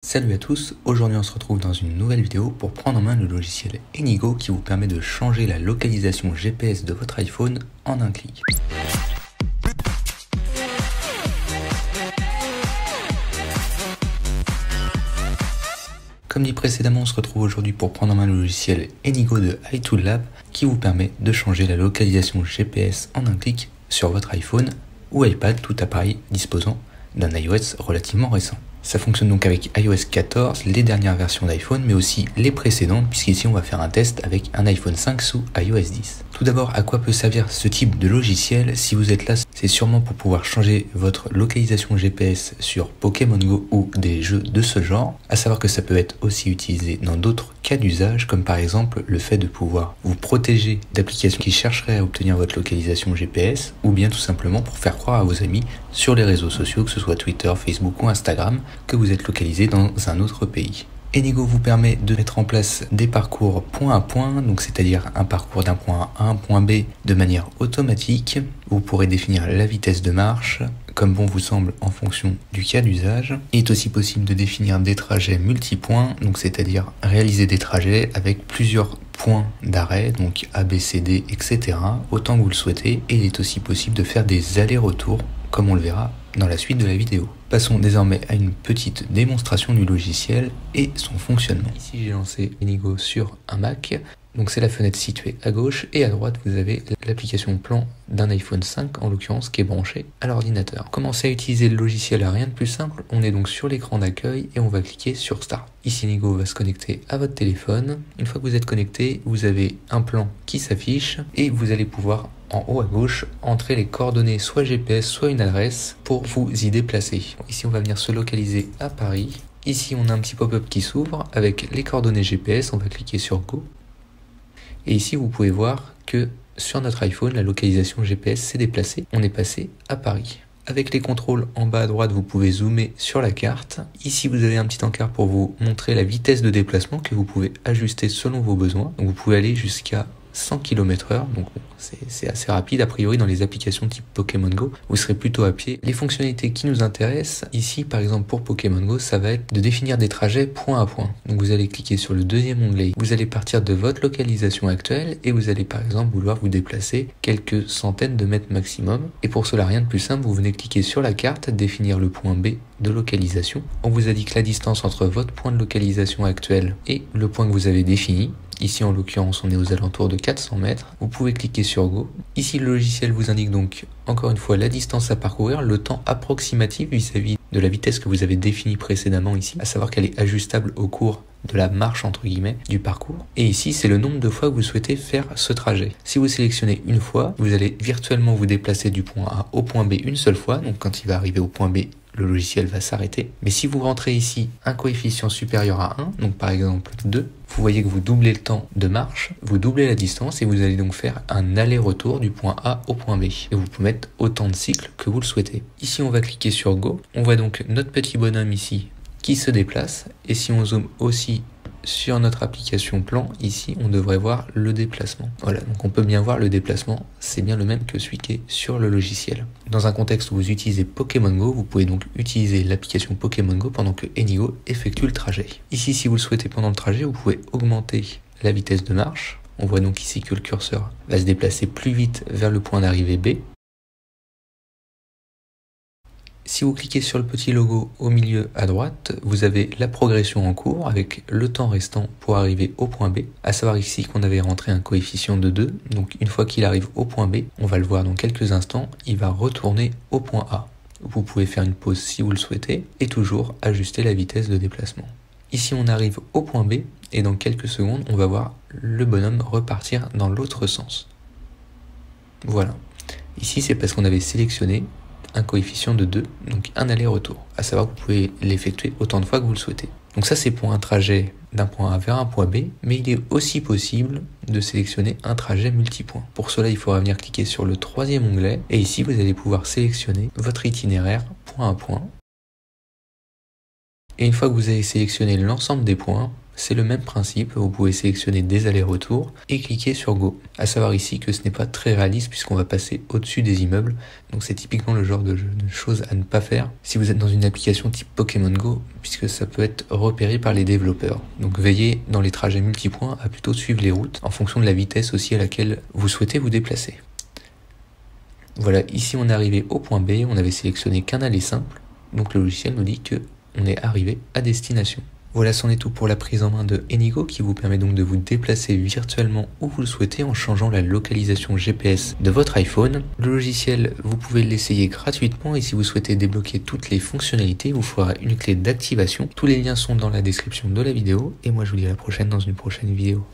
Salut à tous, aujourd'hui on se retrouve dans une nouvelle vidéo pour prendre en main le logiciel Enigo qui vous permet de changer la localisation GPS de votre iPhone en un clic. Comme dit précédemment, on se retrouve aujourd'hui pour prendre en main le logiciel Enigo de iToolLab qui vous permet de changer la localisation GPS en un clic sur votre iPhone ou iPad, tout appareil disposant d'un iOS relativement récent. Ça fonctionne donc avec iOS 14, les dernières versions d'iPhone, mais aussi les précédentes, puisqu'ici on va faire un test avec un iPhone 5 sous iOS 10. Tout d'abord, à quoi peut servir ce type de logiciel? Si vous êtes là, c'est sûrement pour pouvoir changer votre localisation GPS sur Pokémon Go ou des jeux de ce genre. À savoir que ça peut être aussi utilisé dans d'autres cas d'usage, comme par exemple le fait de pouvoir vous protéger d'applications qui chercheraient à obtenir votre localisation GPS, ou bien tout simplement pour faire croire à vos amis sur les réseaux sociaux, que ce soit Twitter, Facebook ou Instagram, que vous êtes localisé dans un autre pays. Enigo vous permet de mettre en place des parcours point à point, donc c'est-à-dire un parcours d'un point A à un point B de manière automatique. Vous pourrez définir la vitesse de marche comme bon vous semble en fonction du cas d'usage. Il est aussi possible de définir des trajets multipoints, donc c'est-à-dire réaliser des trajets avec plusieurs points d'arrêt, donc A, B, C, D, etc. autant que vous le souhaitez. Et il est aussi possible de faire des allers-retours, comme on le verra dans la suite de la vidéo. Passons désormais à une petite démonstration du logiciel et son fonctionnement. Ici j'ai lancé Enigo sur un Mac, donc c'est la fenêtre située à gauche, et à droite vous avez l'application plan d'un iPhone 5 en l'occurrence qui est branché à l'ordinateur. Commencer à utiliser le logiciel à rien de plus simple, on est donc sur l'écran d'accueil et on va cliquer sur Start. Ici Enigo va se connecter à votre téléphone. Une fois que vous êtes connecté, vous avez un plan qui s'affiche et vous allez pouvoir en haut à gauche, entrer les coordonnées soit GPS, soit une adresse pour vous y déplacer. Ici, on va venir se localiser à Paris. Ici, on a un petit pop-up qui s'ouvre avec les coordonnées GPS. On va cliquer sur Go. Et ici, vous pouvez voir que sur notre iPhone, la localisation GPS s'est déplacée. On est passé à Paris. Avec les contrôles en bas à droite, vous pouvez zoomer sur la carte. Ici, vous avez un petit encart pour vous montrer la vitesse de déplacement que vous pouvez ajuster selon vos besoins. Donc, vous pouvez aller jusqu'à 100 km/h, donc c'est assez rapide. A priori, dans les applications type Pokémon Go, vous serez plutôt à pied. Les fonctionnalités qui nous intéressent ici, par exemple pour Pokémon Go, ça va être de définir des trajets point à point. Donc vous allez cliquer sur le deuxième onglet, vous allez partir de votre localisation actuelle et vous allez par exemple vouloir vous déplacer quelques centaines de mètres maximum. Et pour cela, rien de plus simple, vous venez cliquer sur la carte, définir le point B de localisation. On vous indique la distance entre votre point de localisation actuel et le point que vous avez défini. Ici, en l'occurrence, on est aux alentours de 400 mètres. Vous pouvez cliquer sur Go. Ici, le logiciel vous indique donc, encore une fois, la distance à parcourir, le temps approximatif vis-à-vis de la vitesse que vous avez définie précédemment ici, à savoir qu'elle est ajustable au cours de la marche, entre guillemets, du parcours. Et ici, c'est le nombre de fois que vous souhaitez faire ce trajet. Si vous sélectionnez une fois, vous allez virtuellement vous déplacer du point A au point B une seule fois. Donc, quand il va arriver au point B, le logiciel va s'arrêter. Mais si vous rentrez ici un coefficient supérieur à 1, donc par exemple 2, vous voyez que vous doublez le temps de marche, vous doublez la distance et vous allez donc faire un aller-retour du point A au point B. Et vous pouvez mettre autant de cycles que vous le souhaitez. Ici, on va cliquer sur Go. On voit donc notre petit bonhomme ici qui se déplace. Et si on zoome aussi sur notre application plan, ici, on devrait voir le déplacement. Voilà, donc on peut bien voir le déplacement, c'est bien le même que celui qui est sur le logiciel. Dans un contexte où vous utilisez Pokémon Go, vous pouvez donc utiliser l'application Pokémon Go pendant que Enigo effectue le trajet. Ici, si vous le souhaitez pendant le trajet, vous pouvez augmenter la vitesse de marche. On voit donc ici que le curseur va se déplacer plus vite vers le point d'arrivée B. Si vous cliquez sur le petit logo au milieu à droite, vous avez la progression en cours avec le temps restant pour arriver au point B. À savoir ici qu'on avait rentré un coefficient de 2. Donc une fois qu'il arrive au point B, on va le voir dans quelques instants, il va retourner au point A. Vous pouvez faire une pause si vous le souhaitez et toujours ajuster la vitesse de déplacement. Ici on arrive au point B et dans quelques secondes, on va voir le bonhomme repartir dans l'autre sens. Voilà. Ici c'est parce qu'on avait sélectionné un coefficient de 2, donc un aller-retour. À savoir que vous pouvez l'effectuer autant de fois que vous le souhaitez. Donc ça, c'est pour un trajet d'un point A vers un point B, mais il est aussi possible de sélectionner un trajet multipoint. Pour cela, il faudra venir cliquer sur le troisième onglet, et ici, vous allez pouvoir sélectionner votre itinéraire point à point. Et une fois que vous avez sélectionné l'ensemble des points, c'est le même principe, vous pouvez sélectionner des allers-retours et cliquer sur Go. À savoir ici que ce n'est pas très réaliste puisqu'on va passer au-dessus des immeubles, donc c'est typiquement le genre de choses à ne pas faire si vous êtes dans une application type Pokémon Go, puisque ça peut être repéré par les développeurs. Donc veillez dans les trajets multipoints à plutôt suivre les routes en fonction de la vitesse aussi à laquelle vous souhaitez vous déplacer. Voilà, ici on est arrivé au point B, on avait sélectionné qu'un aller simple, donc le logiciel nous dit que on est arrivé à destination. Voilà, c'en est tout pour la prise en main de Enigo qui vous permet donc de vous déplacer virtuellement où vous le souhaitez en changeant la localisation GPS de votre iPhone. Le logiciel, vous pouvez l'essayer gratuitement et si vous souhaitez débloquer toutes les fonctionnalités, il vous faudra une clé d'activation. Tous les liens sont dans la description de la vidéo et moi je vous dis à la prochaine dans une prochaine vidéo.